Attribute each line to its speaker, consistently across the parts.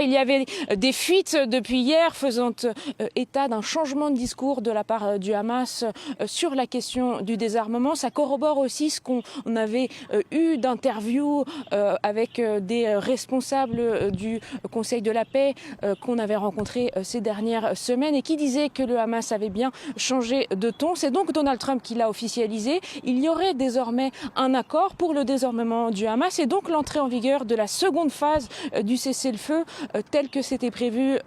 Speaker 1: Il y avait des fuites depuis hier faisant état d'un changement de discours de la part du Hamas sur la question du désarmement. Ça corrobore aussi ce qu'on avait eu d'interviews avec des responsables du Conseil de la paix qu'on avait rencontrés ces dernières semaines et qui disaient que le Hamas avait bien changé de ton. C'est donc Donald Trump qui l'a officialisé. Il y aurait désormais un accord pour le désarmement du Hamas et donc l'entrée en vigueur de la seconde phase du cessez-le-feu tel que c'était prévu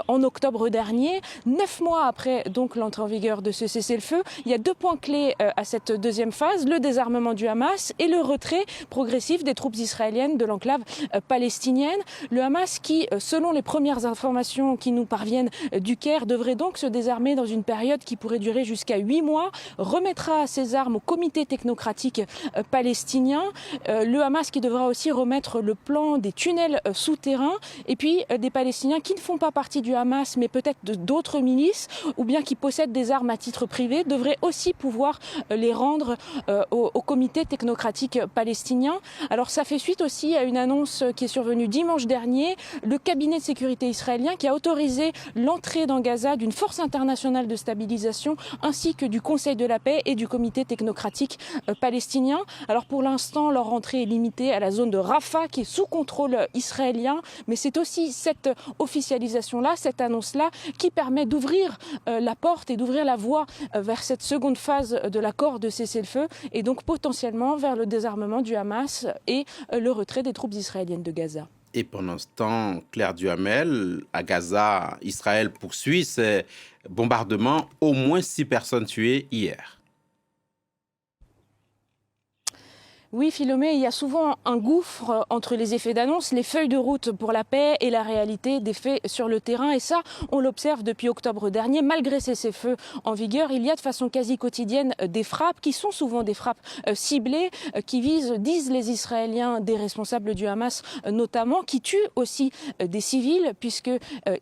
Speaker 1: en octobre dernier. 9 mois après donc l'entrée en vigueur de ce cessez-le-feu, il y a 2 points clés à cette deuxième phase, le désarmement du Hamas et le retrait progressif des troupes israéliennes de l'enclave palestinienne. Le Hamas qui, selon les premières informations qui nous parviennent du Caire, devrait donc se désarmer dans une période qui pourrait durer jusqu'à 8 mois, remettra ses armes au comité technocratique palestinien. Le Hamas qui devra aussi remettre le plan des tunnels souterrains et puis des Palestiniens qui ne font pas partie du Hamas mais peut-être d'autres milices ou bien qui possèdent des armes à titre privé devraient aussi pouvoir les rendre au comité technocratique palestinien. Alors ça fait suite aussi à une annonce qui est survenue dimanche dernier. Le cabinet de sécurité israélien qui a autorisé l'entrée dans Gaza d'une force internationale de stabilisation ainsi que du Conseil de la paix et du comité technocratique palestinien. Alors pour l'instant leur entrée est limitée à la zone de Rafah qui est sous contrôle israélien, mais c'est aussi cette officialisation-là, cette annonce-là, qui permet d'ouvrir la porte et d'ouvrir la voie vers cette seconde phase de l'accord de cessez-le-feu et donc potentiellement vers le désarmement du Hamas et le retrait des troupes israéliennes de Gaza.
Speaker 2: Et pendant ce temps, Claire Duhamel, à Gaza, Israël poursuit ses bombardements, au moins 6 personnes tuées hier.
Speaker 1: Oui, Philomé, il y a souvent un gouffre entre les effets d'annonce, les feuilles de route pour la paix et la réalité des faits sur le terrain. Et ça, on l'observe depuis octobre dernier. Malgré ces cessez-le-feu en vigueur, il y a de façon quasi quotidienne des frappes qui sont souvent des frappes ciblées, qui visent, disent les Israéliens, des responsables du Hamas notamment, qui tuent aussi des civils, puisque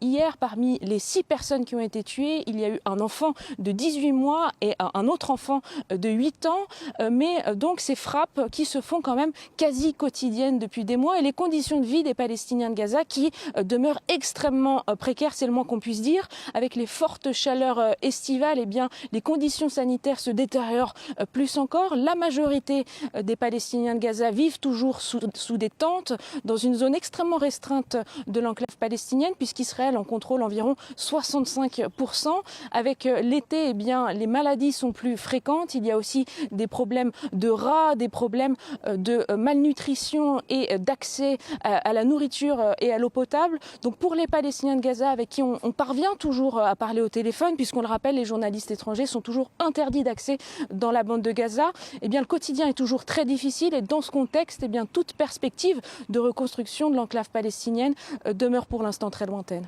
Speaker 1: hier, parmi les 6 personnes qui ont été tuées, il y a eu un enfant de 18 mois et un autre enfant de 8 ans. Mais donc ces frappes qui se font quand même quasi quotidiennes depuis des mois et les conditions de vie des Palestiniens de Gaza qui demeurent extrêmement précaires, c'est le moins qu'on puisse dire. Avec les fortes chaleurs estivales, eh bien, les conditions sanitaires se détériorent plus encore. La majorité des Palestiniens de Gaza vivent toujours sous des tentes dans une zone extrêmement restreinte de l'enclave palestinienne puisqu'Israël en contrôle environ 65%. Avec l'été, eh bien, les maladies sont plus fréquentes. Il y a aussi des problèmes de rats, des problèmes de malnutrition et d'accès à la nourriture et à l'eau potable. Donc pour les Palestiniens de Gaza avec qui on parvient toujours à parler au téléphone, puisqu'on le rappelle, les journalistes étrangers sont toujours interdits d'accès dans la bande de Gaza, eh bien le quotidien est toujours très difficile et dans ce contexte, eh bien toute perspective de reconstruction de l'enclave palestinienne demeure pour l'instant très lointaine.